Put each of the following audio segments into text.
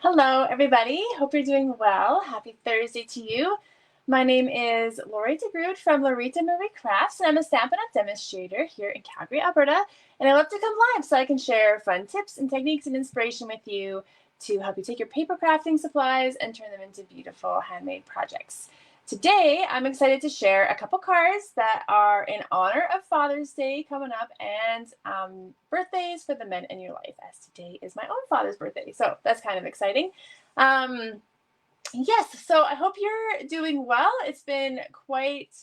Hello, everybody. Hope you're doing well. Happy Thursday to you. My name is Lori DeGroot from Lorita Marie Crafts, and I'm a Stampin' Up! Demonstrator here in Calgary, Alberta. And I love to come live so I can share fun tips and techniques and inspiration with you to help you take your paper crafting supplies and turn them into beautiful handmade projects. Today, I'm excited to share a couple cards that are in honor of Father's Day coming up and birthdays for the men in your life, as today is my own father's birthday. So that's kind of exciting. Yes, so I hope you're doing well. It's been quite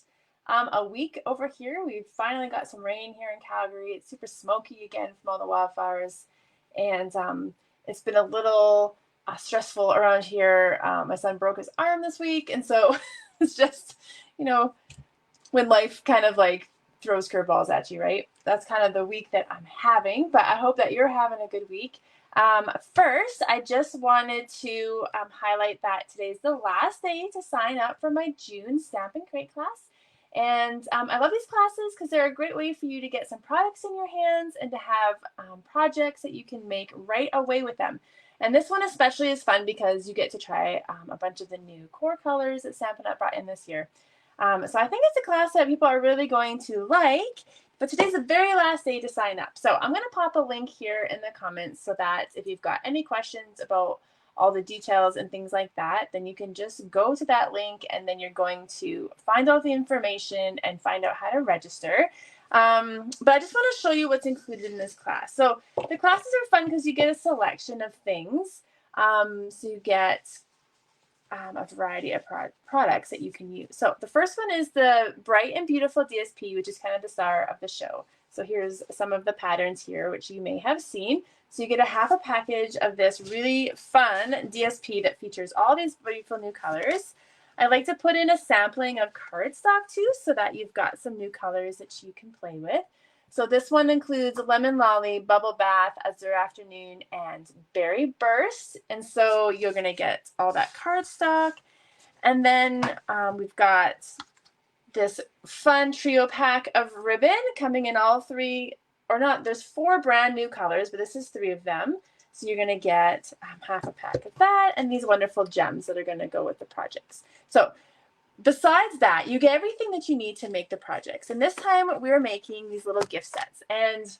a week over here. We've finally got some rain here in Calgary. It's super smoky again from all the wildfires. And it's been a little stressful around here. My son broke his arm this week. And so it's just, when life kind of like throws curveballs at you, right? That's kind of the week that I'm having, but I hope that you're having a good week. First, I just wanted to highlight that today's the last day to sign up for my June Stamp and Crate class. And I love these classes because they're a great way for you to get some products in your hands and to have projects that you can make right away with them. And this one especially is fun because you get to try a bunch of the new core colors that Stampin' Up! Brought in this year. So I think it's a class that people are really going to like, but today's the very last day to sign up. So I'm going to pop a link here in the comments so that if you've got any questions about all the details and things like that, then you can just go to that link and then you're going to find all the information and find out how to register. But I just want to show you what's included in this class. So the classes are fun because you get a selection of things. So you get a variety of products that you can use. So the first one is the Bright and Beautiful DSP, which is kind of the star of the show. So here's some of the patterns here, which you may have seen. So you get a half a package of this really fun DSP that features all these beautiful new colors. I like to put in a sampling of cardstock too, so that you've got some new colors that you can play with. So this one includes Lemon Lolly, Bubble Bath, Azure Afternoon, and Berry Burst. And so you're going to get all that cardstock. And then we've got this fun trio pack of ribbon coming in all three, or not, there's 4 brand new colors, but this is 3 of them. So you're going to get half a pack of that and these wonderful gems that are going to go with the projects. So besides that, you get everything that you need to make the projects. And this time we were making these little gift sets. And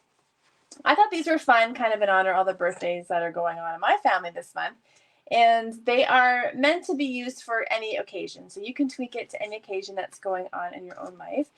I thought these were fun, kind of in honor of all the birthdays that are going on in my family this month. And they are meant to be used for any occasion. So you can tweak it to any occasion that's going on in your own life.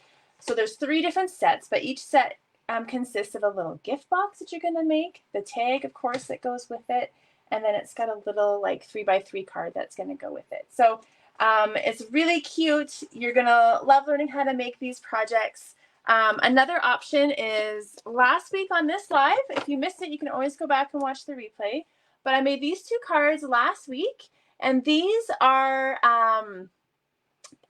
So there's 3 different sets, but each set consists of a little gift box that you're going to make, the tag, of course, that goes with it, and then it's got a little like 3x3 card that's going to go with it. So it's really cute. You're going to love learning how to make these projects. Another option is last week on this live. If you missed it, you can always go back and watch the replay. But I made these 2 cards last week, and these are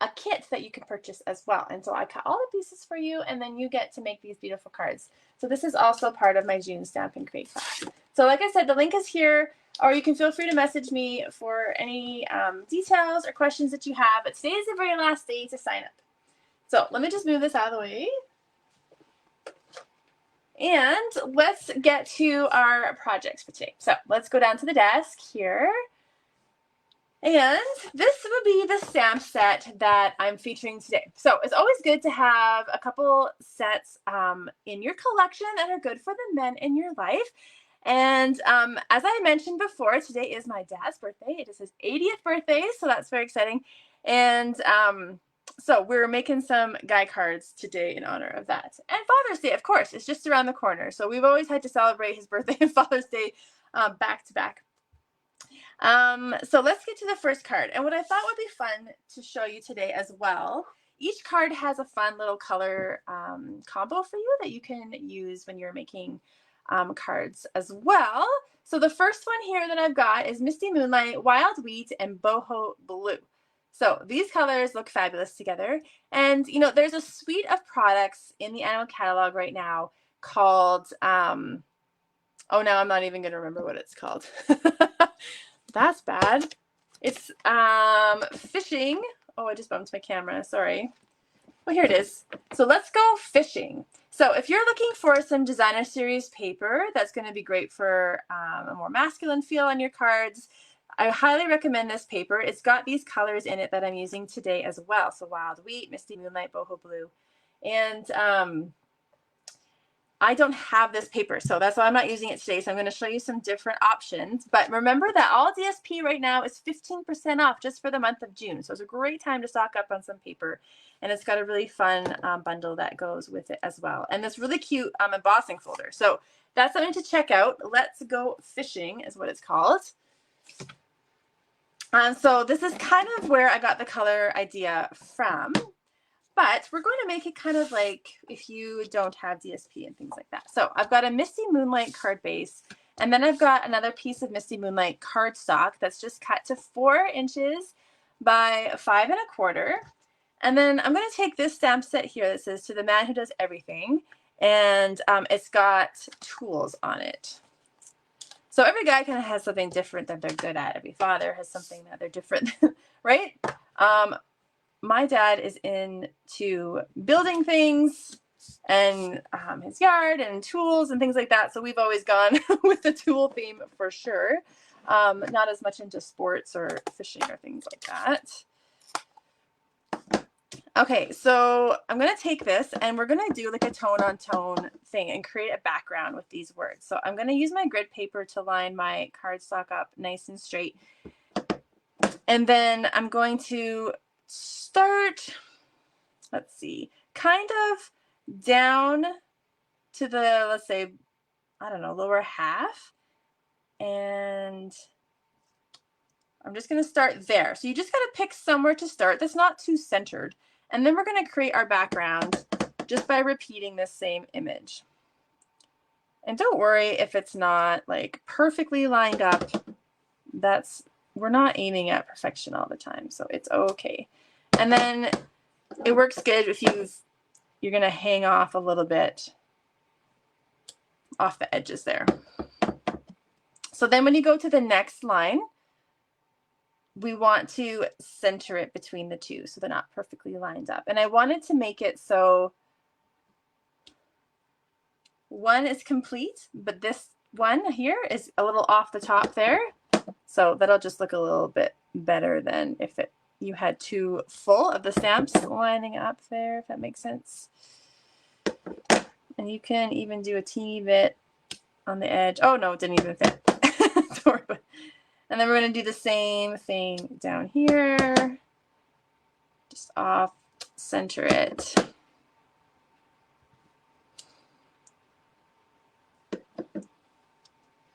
a kit that you can purchase as well. And so I cut all the pieces for you, and then you get to make these beautiful cards. So this is also part of my June Stamp and Crate class. So like I said, the link is here, or you can feel free to message me for any details or questions that you have. But today is the very last day to sign up. So let me just move this out of the way. And let's get to our projects for today. So let's go down to the desk here. And this would be the stamp set that I'm featuring today. So it's always good to have a couple sets in your collection that are good for the men in your life. And as I mentioned before, today is my dad's birthday. It is his 80th birthday, so that's very exciting. And so we're making some guy cards today in honor of that. And Father's Day, of course, is just around the corner. So we've always had to celebrate his birthday and Father's Day back to back. So let's get to the first card. And what I thought would be fun to show you today as well, each card has a fun little color combo for you that you can use when you're making cards as well. So the first one here that I've got is Misty Moonlight, Wild Wheat, and Boho Blue. So these colors look fabulous together. And, there's a suite of products in the annual catalog right now called, oh, now I'm not even going to remember what it's called. That's bad. It's fishing. Oh, I just bumped my camera. Sorry. Well, here it is. So let's go fishing. So if you're looking for some designer series paper that's going to be great for a more masculine feel on your cards, I highly recommend this paper. It's got these colors in it that I'm using today as well. So Wild Wheat, Misty Moonlight, Boho Blue. And I don't have this paper, so that's why I'm not using it today. So I'm going to show you some different options. But remember that all DSP right now is 15% off just for the month of June. So it's a great time to stock up on some paper. And it's got a really fun bundle that goes with it as well. And this really cute embossing folder. So that's something to check out. Let's Go Fishing is what it's called. So this is kind of where I got the color idea from. But we're going to make it kind of like if you don't have DSP and things like that. So I've got a Misty Moonlight card base, and then I've got another piece of Misty Moonlight cardstock that's just cut to 4 inches by 5 1/4. And then I'm going to take this stamp set here that says "To the Man Who Does Everything," and it's got tools on it. So every guy kind of has something different that they're good at. Every father has something that they're different, right? My dad is into building things and his yard and tools and things like that. So we've always gone with the tool theme for sure. Not as much into sports or fishing or things like that. Okay, so I'm going to take this and we're going to do like a tone on tone thing and create a background with these words. So I'm going to use my grid paper to line my cardstock up nice and straight. And then I'm going to start, let's see, kind of down to the, let's say, I don't know, lower half. And I'm just going to start there. So you just got to pick somewhere to start that's not too centered. And then we're going to create our background just by repeating this same image. And don't worry if it's not like perfectly lined up. We're not aiming at perfection all the time, so it's okay. And then it works good if you're going to hang off a little bit off the edges there. So then when you go to the next line, we want to center it between the two so they're not perfectly lined up. And I wanted to make it so one is complete, but this one here is a little off the top there. So that'll just look a little bit better than if you had two full of the stamps lining up there, if that makes sense. And you can even do a teeny bit on the edge. Oh no, it didn't even fit. And then we're going to do the same thing down here. Just off center it.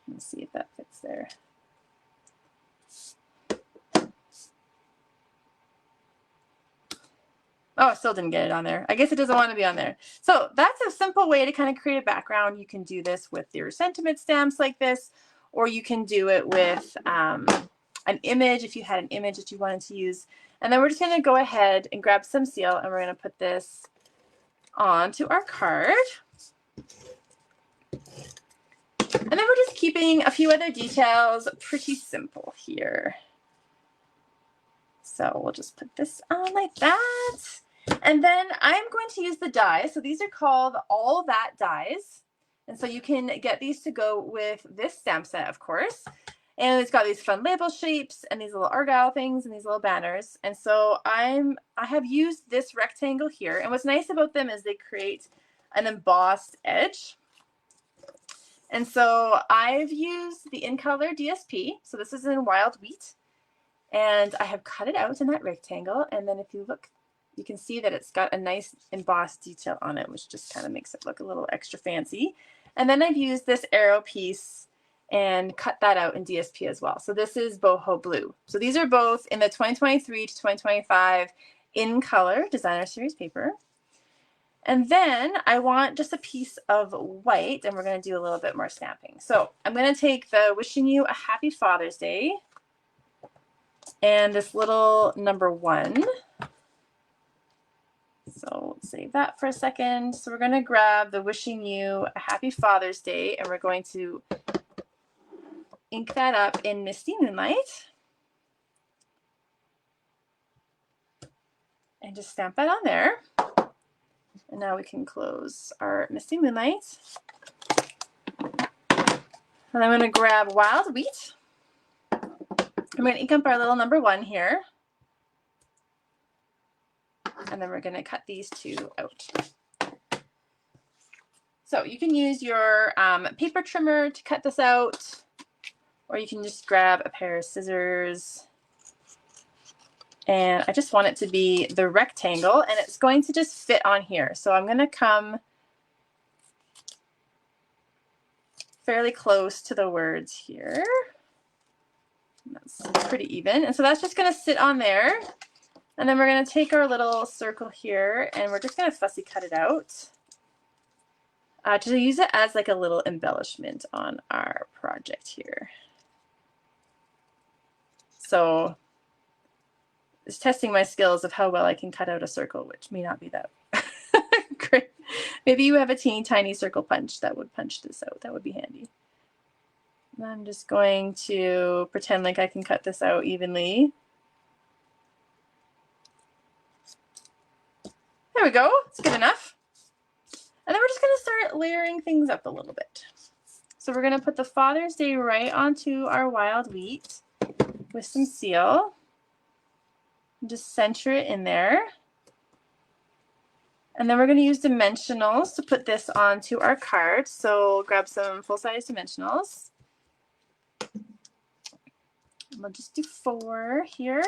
Let's see if that fits there. Oh, I still didn't get it on there. I guess it doesn't want to be on there. So that's a simple way to kind of create a background. You can do this with your sentiment stamps like this, or you can do it with an image if you had an image that you wanted to use. And then we're just going to go ahead and grab some seal, and we're going to put this onto our card. And then we're just keeping a few other details pretty simple here. So we'll just put this on like that. And then I'm going to use the dies. So these are called All That dies. And so you can get these to go with this stamp set, of course. And it's got these fun label shapes and these little argyle things and these little banners. And so I have used this rectangle here. And what's nice about them is they create an embossed edge. And so I've used the In Color DSP. So this is in Wild Wheat. And I have cut it out in that rectangle. And then if you look, you can see that it's got a nice embossed detail on it, which just kind of makes it look a little extra fancy. And then I've used this arrow piece and cut that out in DSP as well. So this is Boho Blue. So these are both in the 2023 to 2025 In Color Designer Series paper. And then I want just a piece of white, and we're going to do a little bit more stamping. So I'm going to take the Wishing You a Happy Father's Day and this little number 1. So let's save that for a second. So we're going to grab the Wishing You a Happy Father's Day, and we're going to ink that up in Misty Moonlight. And just stamp that on there. And now we can close our Misty Moonlight. And I'm going to grab Wild Wheat. I'm going to ink up our little number 1 here. And then we're going to cut these 2 out. So you can use your paper trimmer to cut this out, or you can just grab a pair of scissors. And I just want it to be the rectangle, and it's going to just fit on here. So I'm going to come fairly close to the words here. That's pretty even. And so that's just going to sit on there. And then we're going to take our little circle here, and we're just going to fussy cut it out to use it as like a little embellishment on our project here. So it's testing my skills of how well I can cut out a circle, which may not be that great. Maybe you have a teeny tiny circle punch that would punch this out. That would be handy. And I'm just going to pretend like I can cut this out evenly. There we go. It's good enough. And then we're just going to start layering things up a little bit. So we're going to put the Father's Day right onto our wild wheat with some seal. Just center it in there. And then we're going to use dimensionals to put this onto our card. So grab some full-size dimensionals. We'll just do 4 here.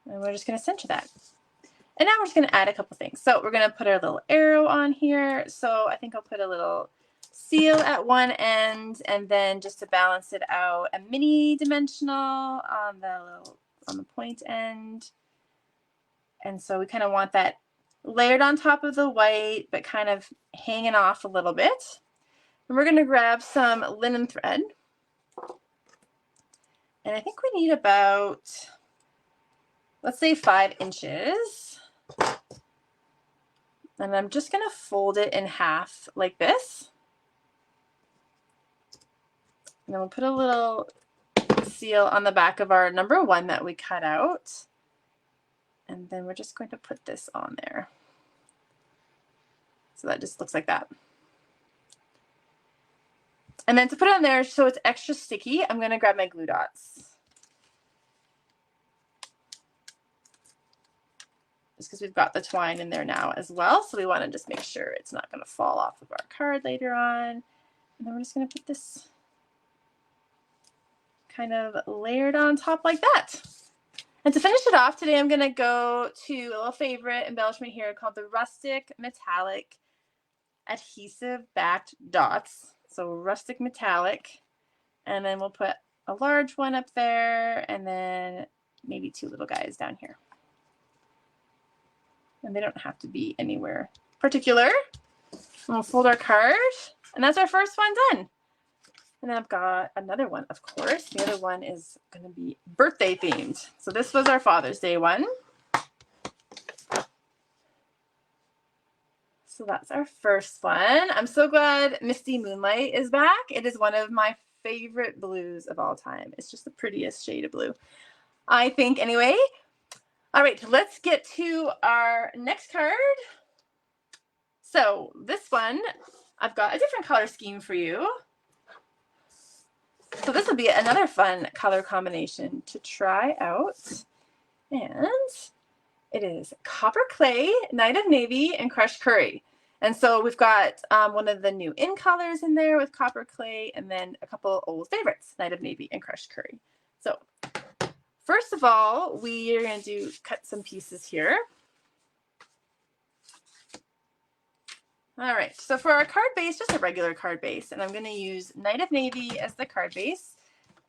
And we're just going to center that. And now we're just going to add a couple things. So we're going to put our little arrow on here. So I think I'll put a little seal at one end, and then just to balance it out, a mini dimensional on the point end. And so we kind of want that layered on top of the white, but kind of hanging off a little bit. And we're going to grab some linen thread. And I think we need about, let's say 5 inches. And I'm just going to fold it in half like this. And then we'll put a little seal on the back of our number 1 that we cut out. And then we're just going to put this on there. So that just looks like that. And then to put it on there so it's extra sticky, I'm going to grab my glue dots. Just because we've got the twine in there now as well. So we want to just make sure it's not going to fall off of our card later on. And then we're just going to put this kind of layered on top like that. And to finish it off today, I'm going to go to a little favorite embellishment here called the Rustic Metallic Adhesive Backed Dots. So rustic metallic. And then we'll put a large one up there, and then maybe 2 little guys down here. And they don't have to be anywhere particular. And we'll fold our card, and that's our first one done. And then I've got another one, of course. The other one is going to be birthday themed. So this was our Father's Day one. So that's our first one. I'm so glad Misty Moonlight is back. It is one of my favorite blues of all time. It's just the prettiest shade of blue, I think, anyway. All right, let's get to our next card. So this one, I've got a different color scheme for you. So this will be another fun color combination to try out. And it is Copper Clay, Night of Navy, and Crushed Curry. And so we've got one of the new in colors in there with Copper Clay, and then a couple old favorites, Night of Navy and Crushed Curry. So first of all, we are going to cut some pieces here. All right, so for our card base, just a regular card base, and I'm going to use Night of Navy as the card base.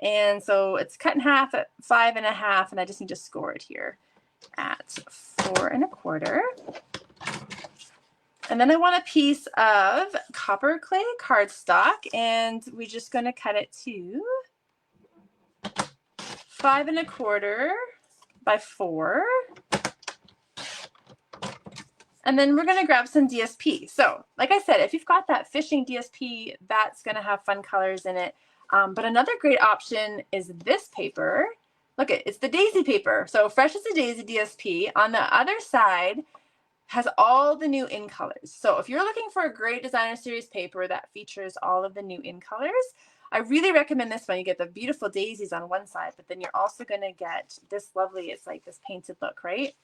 And so it's cut in half at 5 1/2, and I just need to score it here at 4 1/4. And then I want a piece of Copper Clay cardstock, and we're just going to cut it to 5 1/4 by 4. And then we're going to grab some DSP. So like I said, if you've got that fishing DSP, that's going to have fun colors in it. But another great option is this paper. Look, it's the daisy paper. So fresh as a daisy DSP. On the other side, has all the new in colors. So if you're looking for a great designer series paper that features all of the new in colors, I really recommend this one. You get the beautiful daisies on one side, but then you're also going to get this lovely, it's like this painted look, right?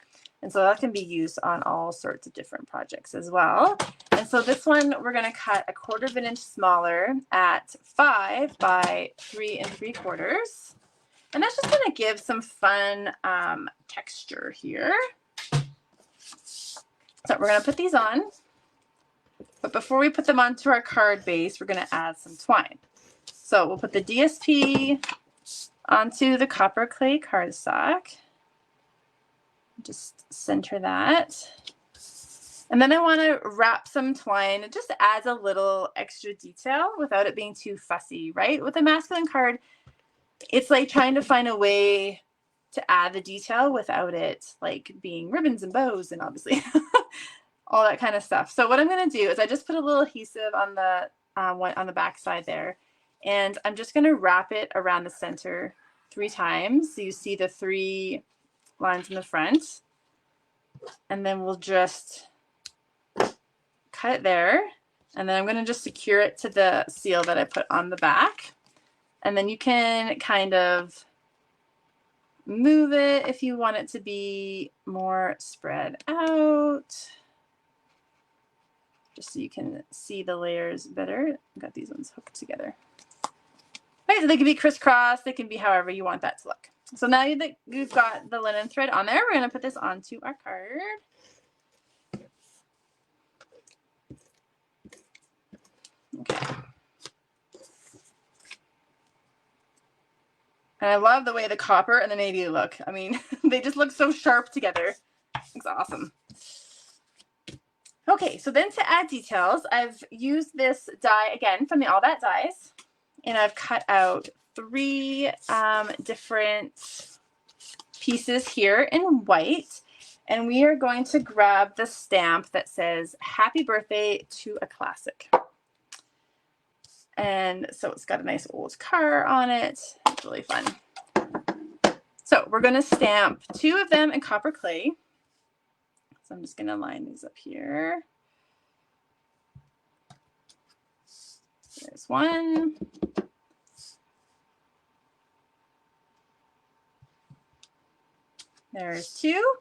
And so that can be used on all sorts of different projects as well. And so this one, we're going to cut 1/4 of an inch smaller at 5 by 3 3/4. And that's just going to give some fun texture here. So we're going to put these on. But before we put them onto our card base, we're going to add some twine. So we'll put the DSP onto the copper clay cardstock. Just center that. And then I want to wrap some twine. It just adds a little extra detail without it being too fussy, right? With a masculine card, it's like trying to find a way to add the detail without it like being ribbons and bows and obviously all that kind of stuff. So what I'm going to do is I just put a little adhesive on the back side there. And I'm just going to wrap it around the center 3 times. So you see the 3 lines in the front. And then we'll just cut it there. And then I'm going to just secure it to the seal that I put on the back. And then you can kind of move it if you want it to be more spread out. Just so you can see the layers better. I've got these ones hooked together. Okay, so they can be crisscross, they can be however you want that to look. So now that you've got the linen thread on there, we're going to put this onto our card. Okay. And I love the way the copper and the navy look. I mean, they just look so sharp together. It's awesome. Okay, so then to add details, I've used this die again from the All That Dies, and I've cut out 3 different pieces here in white, and we are going to grab the stamp that says Happy Birthday to a Classic. And so it's got a nice old car on it. It's really fun. So we're going to stamp 2 of them in copper clay. So I'm just going to line these up here. There's 1. There's 2.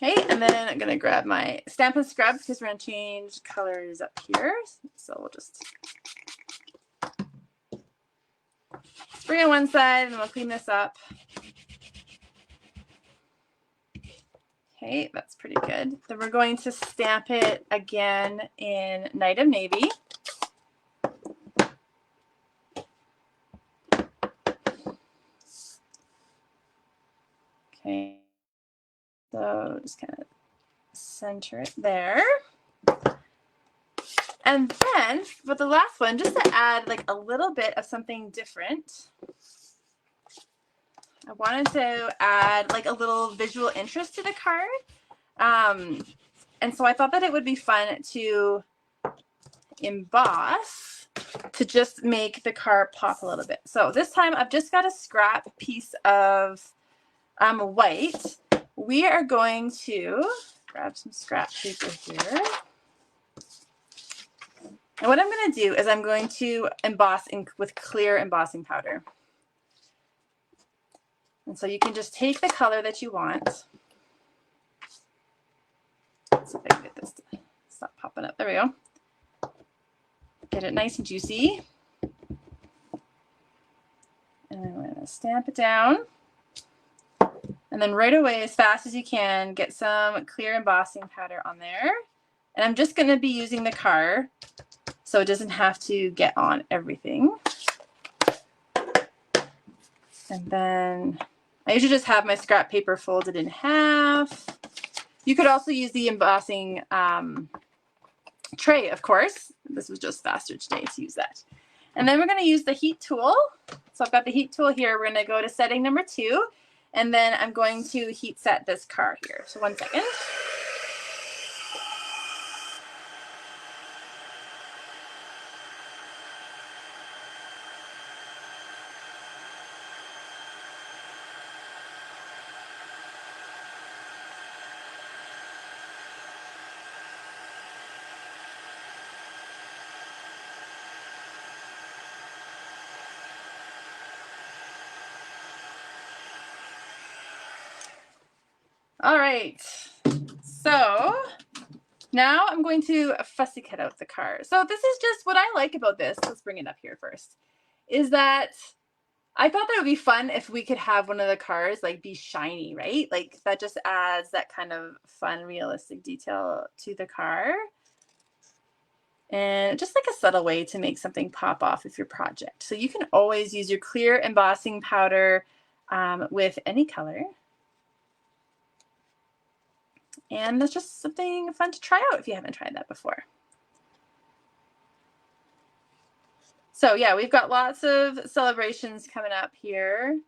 Okay, and then I'm going to grab my Stampin' Scrub because we're going to change colors up here. So we'll just spray on one side and we'll clean this up. Okay, that's pretty good. Then we're going to stamp it again in Night of Navy. Okay, so just kind of center it there. And then for the last one, just to add like a little bit of something different, I wanted to add like a little visual interest to the card. And so I thought that it would be fun to emboss to just make the card pop a little bit. So this time I've just got a scrap piece of white. We are going to grab some scrap paper here. And what I'm going to do is I'm going to emboss with clear embossing powder. And so you can just take the color that you want. Let's see if I can get this to stop popping up. There we go. Get it nice and juicy. And then we're going to stamp it down. And then right away, as fast as you can, get some clear embossing powder on there. And I'm just going to be using the card so it doesn't have to get on everything. And then I usually just have my scrap paper folded in half. You could also use the embossing tray, of course. This was just faster today to use that. And then we're going to use the heat tool. So I've got the heat tool here. We're going to go to setting number 2. And then I'm going to heat set this card here. So 1 second. All right. So now I'm going to fussy cut out the card. So this is just what I like about this. Let's bring it up here first. Is that I thought that would be fun if we could have one of the cars like be shiny, right? Like that just adds that kind of fun, realistic detail to the car. And just like a subtle way to make something pop off of your project. So you can always use your clear embossing powder with any color. And that's just something fun to try out if you haven't tried that before. So yeah, we've got lots of celebrations coming up here.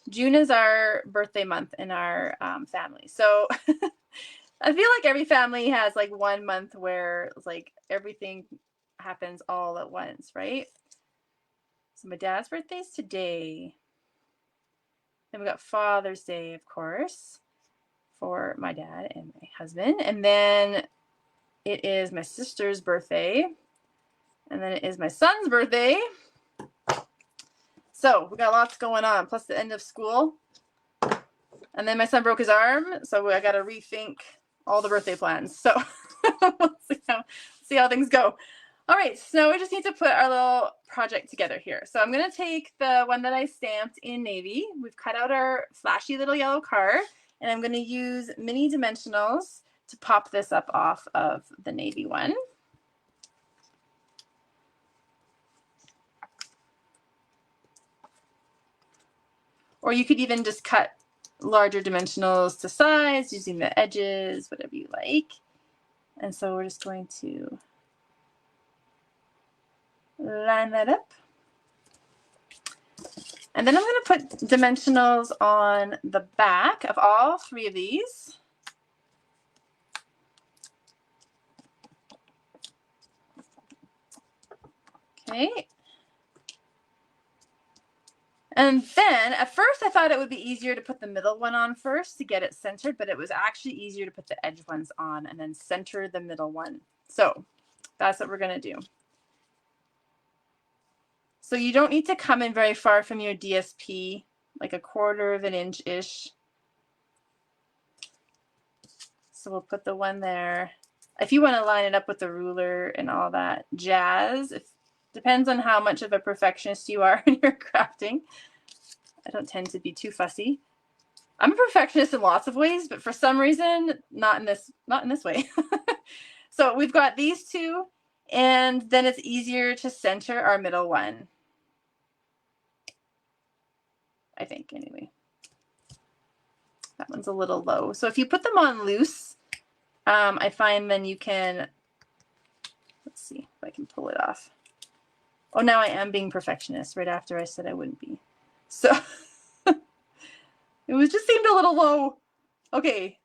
June is our birthday month in our family. So I feel like every family has like 1 month where like everything happens all at once, right? So my dad's birthday's today. Then we got Father's Day, of course, for my dad and my husband. And then it is my sister's birthday. And then it is my son's birthday. So we got lots going on, plus the end of school. And then my son broke his arm, so I got to rethink all the birthday plans. So we'll see how things go. All right, so we just need to put our little project together here. So I'm going to take the one that I stamped in navy. We've cut out our flashy little yellow car, and I'm going to use mini dimensionals to pop this up off of the navy one. Or you could even just cut larger dimensionals to size using the edges, whatever you like. And so we're just going to line that up. And then I'm going to put dimensionals on the back of all 3 of these. Okay. And then at first I thought it would be easier to put the middle one on first to get it centered, but it was actually easier to put the edge ones on and then center the middle one. So that's what we're going to do. So you don't need to come in very far from your DSP, like 1/4 of an inch-ish. So we'll put the one there. If you want to line it up with the ruler and all that jazz, it depends on how much of a perfectionist you are in your crafting. I don't tend to be too fussy. I'm a perfectionist in lots of ways, but for some reason, not in this way. So we've got these 2, and then it's easier to center our middle one. I think, anyway. That one's a little low. So if you put them on loose, I find then you can, let's see if I can pull it off. Oh, now I am being perfectionist right after I said I wouldn't be. So it just seemed a little low. Okay,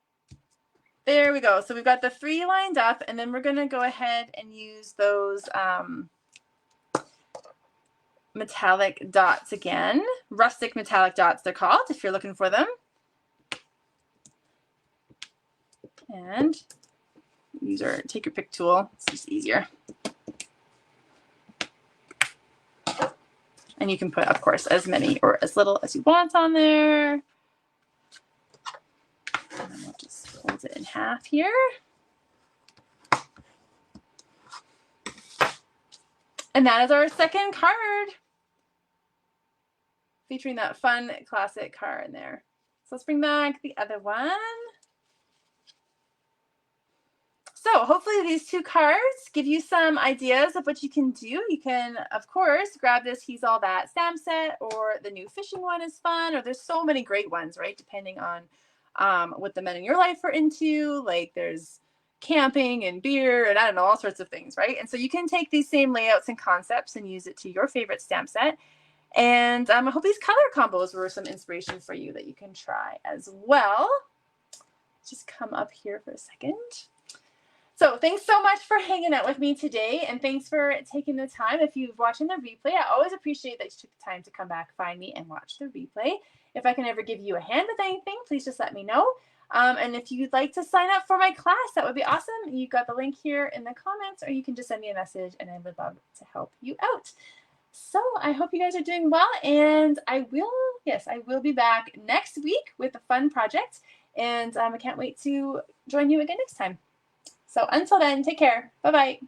there we go. So we've got the 3 lined up, and then we're going to go ahead and use those metallic dots again. Rustic metallic dots, they're called, if you're looking for them. And use our take your pick tool. It's just easier. And you can put, of course, as many or as little as you want on there. And then we'll just fold it in half here. And that is our second card, featuring that fun classic car in there. So let's bring back the other one. So hopefully these 2 cards give you some ideas of what you can do. You can, of course, grab this He's All That stamp set, or the new fishing one is fun, or there's so many great ones, right? Depending on what the men in your life are into. Like there's camping and beer and I don't know, all sorts of things, right? And so you can take these same layouts and concepts and use it to your favorite stamp set. And I hope these color combos were some inspiration for you that you can try as well. Just come up here for a second. So thanks so much for hanging out with me today, and thanks for taking the time. If you're watching the replay, I always appreciate that you took the time to come back, find me, and watch the replay. If I can ever give you a hand with anything, please just let me know. And if you'd like to sign up for my class, that would be awesome. You've got the link here in the comments, or you can just send me a message, and I would love to help you out. So I hope you guys are doing well, and I will be back next week with a fun project. And I can't wait to join you again next time. So until then, take care. Bye-bye.